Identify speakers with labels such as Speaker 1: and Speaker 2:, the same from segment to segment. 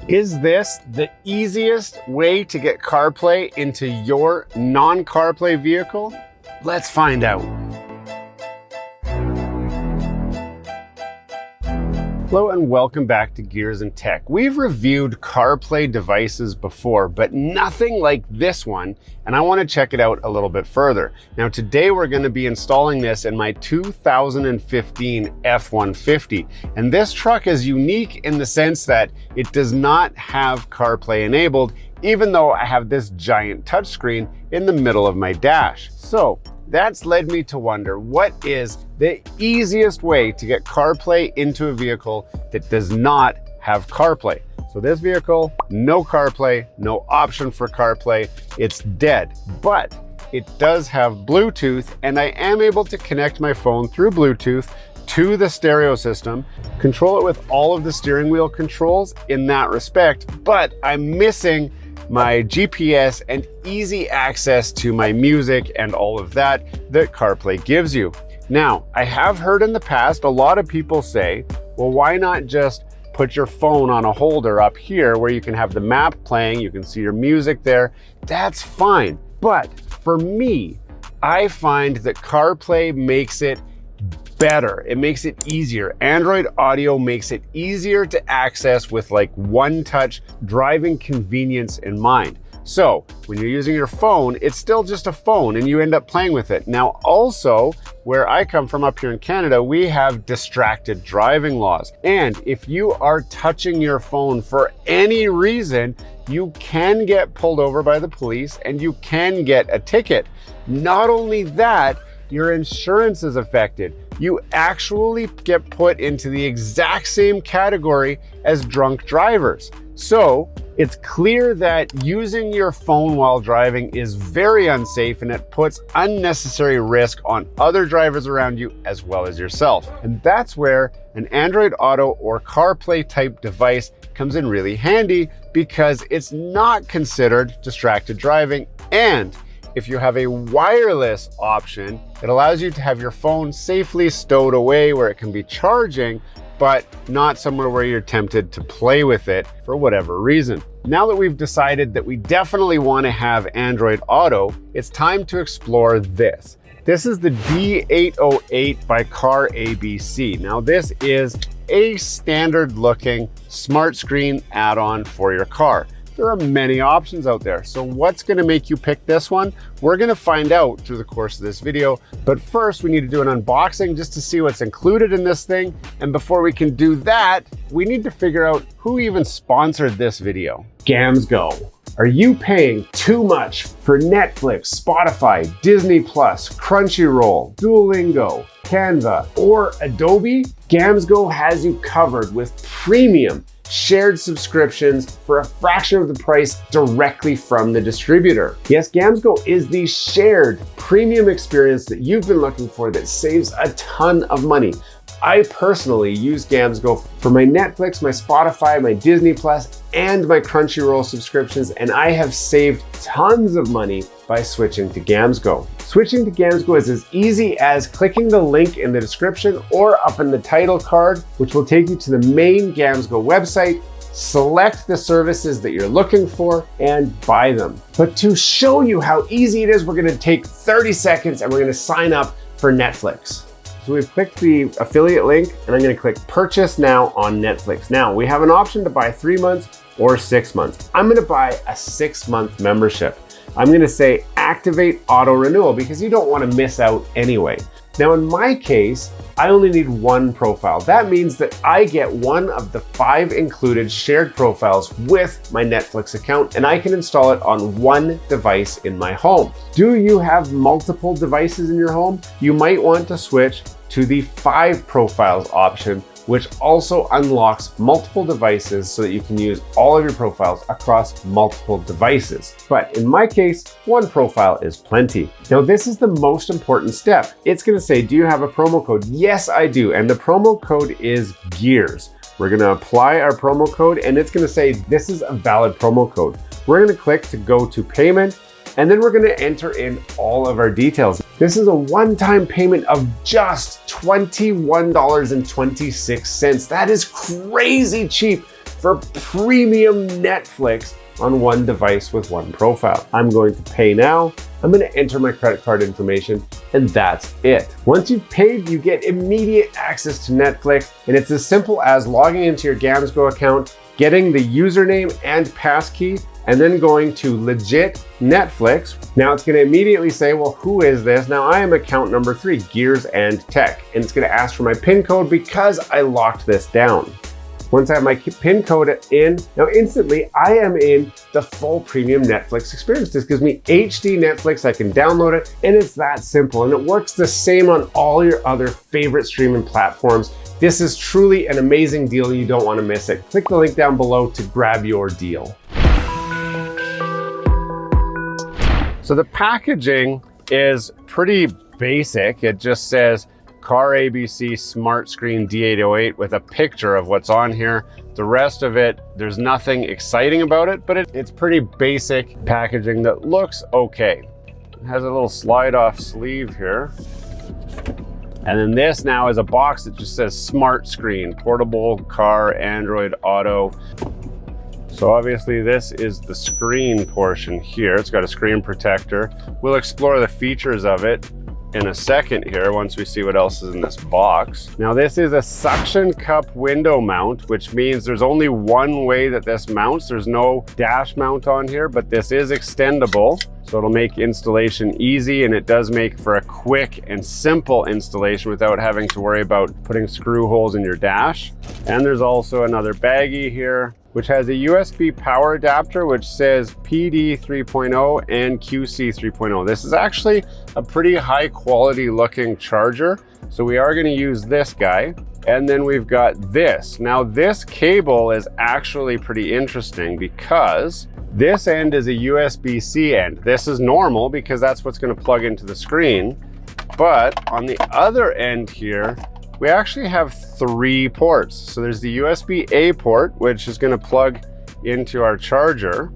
Speaker 1: Is this the easiest way to get CarPlay into your non-CarPlay vehicle? Let's find out. Hello and welcome back to Gears and Tech. We've reviewed CarPlay devices before, but nothing like this one, and I want to check it out a little bit further. Now today we're going to be installing this in my 2015 F150, and this truck is unique in the sense that it does not have CarPlay enabled, even though I have this giant touchscreen in the middle of my dash. So that's led me to wonder, what is the easiest way to get CarPlay into a vehicle that does not have CarPlay? So this vehicle, no CarPlay, no option for CarPlay, it's dead. But it does have Bluetooth, and I am able to connect my phone through Bluetooth to the stereo system, control it with all of the steering wheel controls in that respect, but I'm missing my GPS and easy access to my music and all of that CarPlay gives you. Now, I have heard in the past a lot of people say, well, why not just put your phone on a holder up here where you can have the map playing, you can see your music there. That's fine. But for me, I find that CarPlay makes it better. It makes it easier. Android Auto makes it easier to access with like one-touch driving convenience in mind. So when you're using your phone, it's still just a phone and you end up playing with it. Now also, where I come from up here in Canada, we have distracted driving laws. And if you are touching your phone for any reason, you can get pulled over by the police and you can get a ticket. Not only that, your insurance is affected. You actually get put into the exact same category as drunk drivers. So it's clear that using your phone while driving is very unsafe, and it puts unnecessary risk on other drivers around you as well as yourself. And that's where an Android Auto or CarPlay type device comes in really handy, because it's not considered distracted driving. And if you have a wireless option, it allows you to have your phone safely stowed away where it can be charging, but not somewhere where you're tempted to play with it for whatever reason. Now that we've decided that we definitely want to have Android Auto, it's time to explore this. This is the D808 by CarABC. Now this is a standard looking smart screen add-on for your car. There are many options out there. So what's gonna make you pick this one? We're gonna find out through the course of this video. But first we need to do an unboxing just to see what's included in this thing. And before we can do that, we need to figure out who even sponsored this video. Gamsgo. Are you paying too much for Netflix, Spotify, Disney+, Crunchyroll, Duolingo, Canva, or Adobe? Gamsgo has you covered with premium shared subscriptions for a fraction of the price directly from the distributor. Yes, Gamsgo is the shared premium experience that you've been looking for that saves a ton of money. I personally use Gamsgo for my Netflix, my Spotify, my Disney+, and my Crunchyroll subscriptions, and I have saved tons of money by switching to Gamsgo. Switching to Gamsgo is as easy as clicking the link in the description or up in the title card, which will take you to the main Gamsgo website. Select the services that you're looking for and buy them. But to show you how easy it is, we're gonna take 30 seconds and we're gonna sign up for Netflix. So we've clicked the affiliate link and I'm gonna click purchase now on Netflix. Now we have an option to buy 3 months or 6 months. I'm gonna buy a 6-month membership. I'm gonna say activate auto renewal because you don't wanna miss out anyway. Now in my case, I only need one profile. That means that I get one of the 5 included shared profiles with my Netflix account, and I can install it on one device in my home. Do you have multiple devices in your home? You might want to switch to the 5 profiles option, which also unlocks multiple devices so that you can use all of your profiles across multiple devices. But in my case, one profile is plenty. Now, this is the most important step. It's gonna say, do you have a promo code? Yes, I do. And the promo code is GEARS. We're gonna apply our promo code and it's gonna say, this is a valid promo code. We're gonna click to go to payment, and then we're gonna enter in all of our details. This is a one-time payment of just $21.26. That is crazy cheap for premium Netflix on one device with one profile. I'm going to pay now. I'm going to enter my credit card information, and that's it. Once you've paid, you get immediate access to Netflix, and it's as simple as logging into your Gamsgo account, getting the username and passkey, and then going to legit Netflix. Now it's going to immediately say, well, who is this? Now I am account number 3, Gears and Tech, and it's going to ask for my PIN code because I locked this down. Once I have my PIN code in, now instantly I am in the full premium Netflix experience. This gives me HD Netflix, I can download it, and it's that simple. And it works the same on all your other favorite streaming platforms. This is truly an amazing deal. You don't want to miss it. Click the link down below to grab your deal. So the packaging is pretty basic. It just says CarABC Smart Screen D808 with a picture of what's on here. The rest of it, there's nothing exciting about it, but it's pretty basic packaging that looks okay. It has a little slide off sleeve here. And then this now is a box that just says Smart Screen, portable, car, Android, auto. So obviously this is the screen portion here. It's got a screen protector. We'll explore the features of it in a second here once we see what else is in this box. Now this is a suction cup window mount, which means there's only one way that this mounts. There's no dash mount on here, but this is extendable. So it'll make installation easy, and it does make for a quick and simple installation without having to worry about putting screw holes in your dash. And there's also another baggie here, which has a USB power adapter, which says PD 3.0 and QC 3.0. This is actually a pretty high quality looking charger. So we are gonna use this guy. And then we've got this. Now this cable is actually pretty interesting because this end is a USB-C end. This is normal because that's what's gonna plug into the screen. But on the other end here, we actually have 3 ports. So there's the USB-A port, which is gonna plug into our charger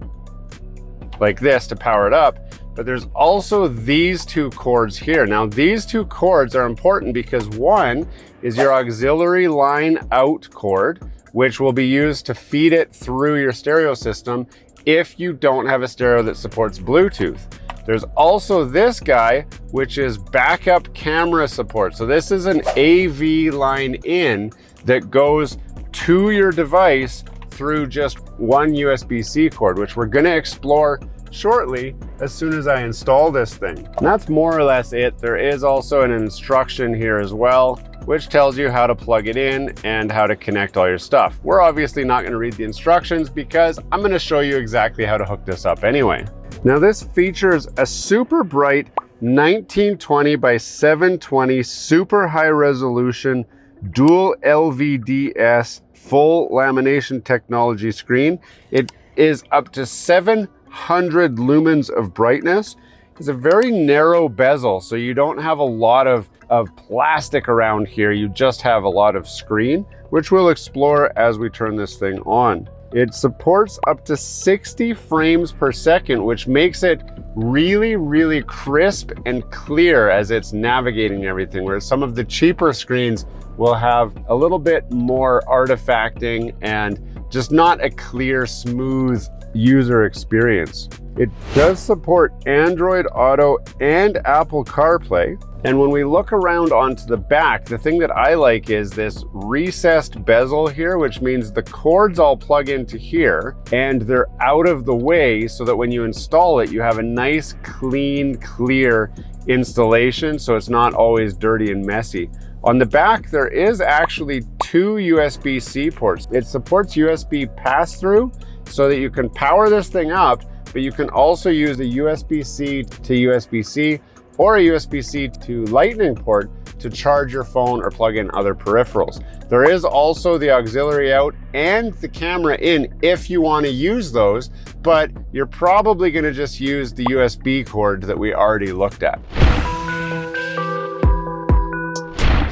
Speaker 1: like this to power it up. But there's also these 2 cords here. Now these 2 cords are important because one is your auxiliary line out cord, which will be used to feed it through your stereo system if you don't have a stereo that supports Bluetooth. There's also this guy, which is backup camera support. So this is an AV line in that goes to your device through just one USB-C cord, which we're gonna explore shortly as soon as I install this thing. And that's more or less it. There is also an instruction here as well, which tells you how to plug it in and how to connect all your stuff. We're obviously not going to read the instructions because I'm going to show you exactly how to hook this up anyway. Now this features a super bright 1920 by 720 super high resolution dual LVDS full lamination technology screen. It is up to 700 lumens of brightness. It's a very narrow bezel, so you don't have a lot of plastic around here. You just have a lot of screen, which we'll explore as we turn this thing on. It supports up to 60 frames per second, which makes it really, really crisp and clear as it's navigating everything, whereas some of the cheaper screens will have a little bit more artifacting and just not a clear, smooth user experience. It does support Android Auto and Apple CarPlay. And when we look around onto the back, the thing that I like is this recessed bezel here, which means the cords all plug into here and they're out of the way so that when you install it, you have a nice, clean, clear installation, so it's not always dirty and messy. On the back, there is actually 2 USB-C ports. It supports USB pass-through so that you can power this thing up, but you can also use a USB-C to USB-C or a USB-C to Lightning port to charge your phone or plug in other peripherals. There is also the auxiliary out and the camera in if you want to use those, but you're probably going to just use the USB cord that we already looked at.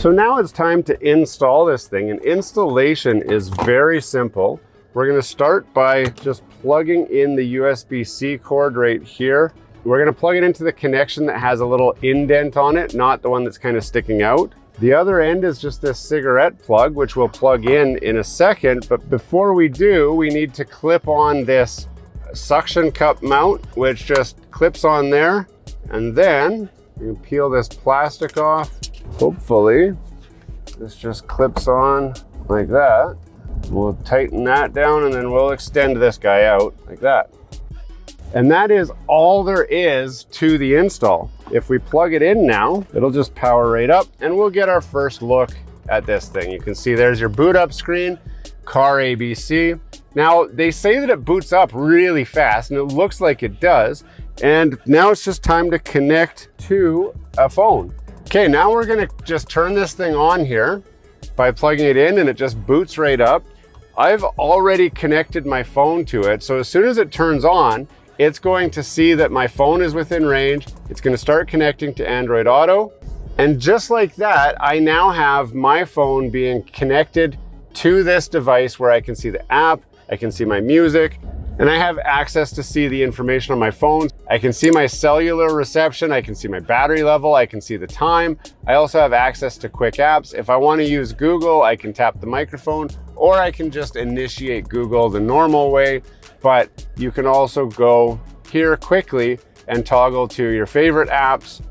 Speaker 1: So now it's time to install this thing, and installation is very simple. We're going to start by just plugging in the USB-C cord right here. We're going to plug it into the connection that has a little indent on it, not the one that's kind of sticking out. The other end is just this cigarette plug, which we'll plug in a second. But before we do, we need to clip on this suction cup mount, which just clips on there. And then you can peel this plastic off. Hopefully, this just clips on like that. We'll tighten that down and then we'll extend this guy out like that. And that is all there is to the install. If we plug it in now, it'll just power right up and we'll get our first look at this thing. You can see there's your boot up screen, CarABC. Now they say that it boots up really fast and it looks like it does. And now it's just time to connect to a phone. Okay, now we're gonna just turn this thing on here by plugging it in and it just boots right up. I've already connected my phone to it. So as soon as it turns on, it's going to see that my phone is within range. It's going to start connecting to Android Auto. And just like that, I now have my phone being connected to this device where I can see the app, I can see my music, and I have access to see the information on my phone. I can see my cellular reception, I can see my battery level, I can see the time. I also have access to quick apps. If I want to use Google, I can tap the microphone, or I can just initiate Google the normal way. But you can also go here quickly and toggle to your favorite apps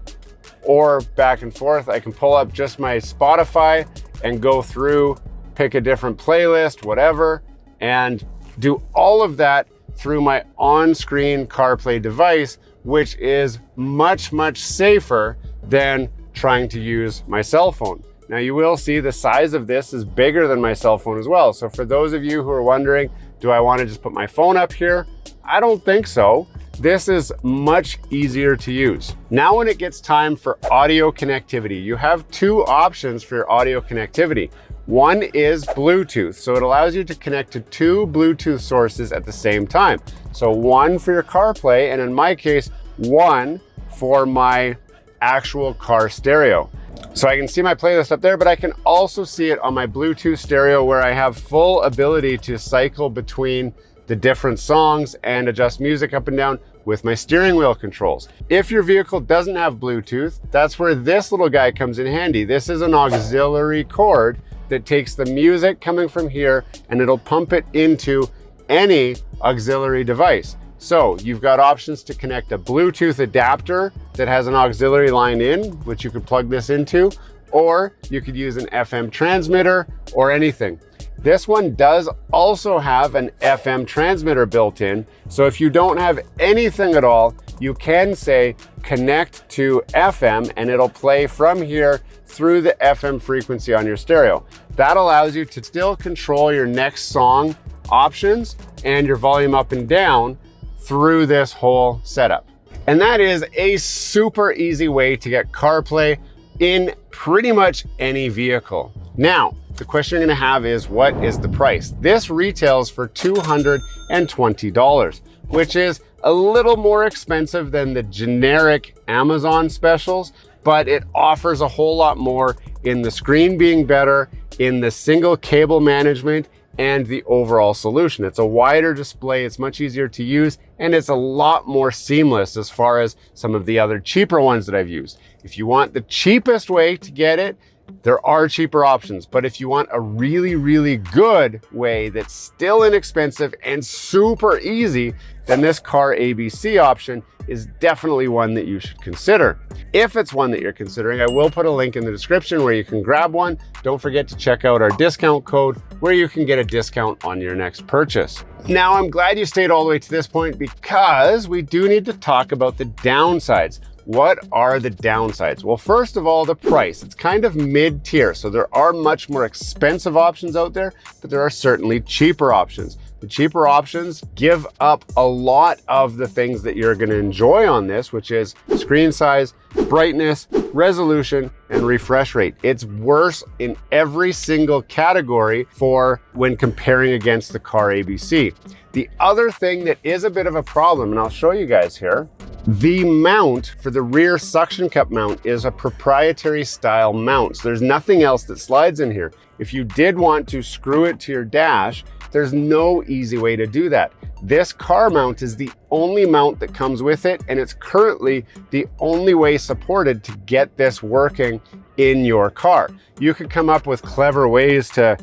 Speaker 1: or back and forth. I can pull up just my Spotify and go through, pick a different playlist, whatever, and do all of that through my on-screen CarPlay device, which is much, much safer than trying to use my cell phone. Now you will see the size of this is bigger than my cell phone as well. So for those of you who are wondering, do I want to just put my phone up here? I don't think so. This is much easier to use. Now when it gets time for audio connectivity, you have two options for your audio connectivity. One is Bluetooth. So it allows you to connect to two Bluetooth sources at the same time. So one for your CarPlay, and in my case, one for my actual car stereo. So I can see my playlist up there, but I can also see it on my Bluetooth stereo where I have full ability to cycle between the different songs and adjust music up and down with my steering wheel controls. If your vehicle doesn't have Bluetooth, that's where this little guy comes in handy. This is an auxiliary cord that takes the music coming from here and it'll pump it into any auxiliary device. So you've got options to connect a Bluetooth adapter that has an auxiliary line in, which you could plug this into, or you could use an FM transmitter or anything. This one does also have an FM transmitter built in. So if you don't have anything at all, you can say connect to FM and it'll play from here through the FM frequency on your stereo. That allows you to still control your next song options and your volume up and down through this whole setup. And that is a super easy way to get CarPlay in pretty much any vehicle. Now, the question you're gonna have is, what is the price? This retails for $220, which is a little more expensive than the generic Amazon specials, but it offers a whole lot more in the screen being better, in the single cable management, and the overall solution. It's a wider display, it's much easier to use, and it's a lot more seamless as far as some of the other cheaper ones that I've used. If you want the cheapest way to get it, there are cheaper options, but if you want a really, really good way that's still inexpensive and super easy, then this CarABC option is definitely one that you should consider. If it's one that you're considering, I will put a link in the description where you can grab one. Don't forget to check out our discount code where you can get a discount on your next purchase. Now, I'm glad you stayed all the way to this point because we do need to talk about the downsides. What are the downsides? Well, first of all, the price. It's kind of mid-tier, so there are much more expensive options out there, but there are certainly cheaper options. The cheaper options give up a lot of the things that you're going to enjoy on this, which is screen size, brightness, resolution, and refresh rate. It's worse in every single category for when comparing against the CarABC. The other thing that is a bit of a problem, and I'll show you guys here, the mount for the rear suction cup mount is a proprietary style mount. So there's nothing else that slides in here. If you did want to screw it to your dash, there's no easy way to do that. This car mount is the only mount that comes with it, and it's currently the only way supported to get this working in your car. You could come up with clever ways to,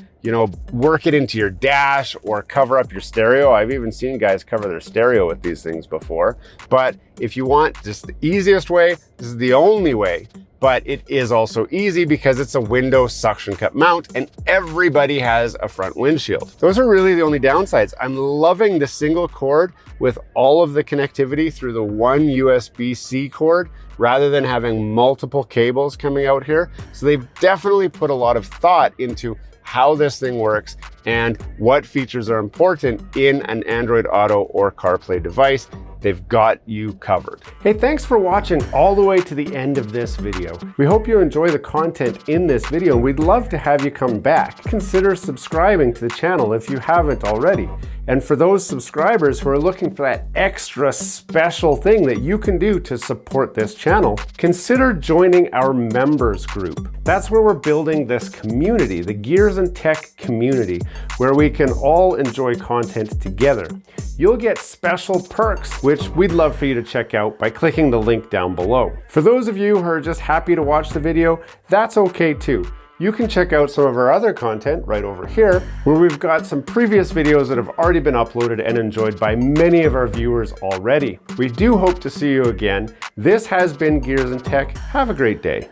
Speaker 1: work it into your dash or cover up your stereo. I've even seen guys cover their stereo with these things before. But if you want just the easiest way, this is the only way. But it is also easy because it's a window suction cup mount and everybody has a front windshield. Those are really the only downsides. I'm loving the single cord with all of the connectivity through the one USB-C cord rather than having multiple cables coming out here. So they've definitely put a lot of thought into how this thing works and what features are important in an Android Auto or CarPlay device. They've got you covered. Hey, thanks for watching all the way to the end of this video. We hope you enjoy the content in this video, and we'd love to have you come back. Consider subscribing to the channel if you haven't already. And for those subscribers who are looking for that extra special thing that you can do to support this channel, consider joining our members group. That's where we're building this community, the Gears and Tech community, where we can all enjoy content together. You'll get special perks, which we'd love for you to check out by clicking the link down below. For those of you who are just happy to watch the video, that's okay too. You can check out some of our other content right over here, where we've got some previous videos that have already been uploaded and enjoyed by many of our viewers already. We do hope to see you again. This has been Gears and Tech. Have a great day.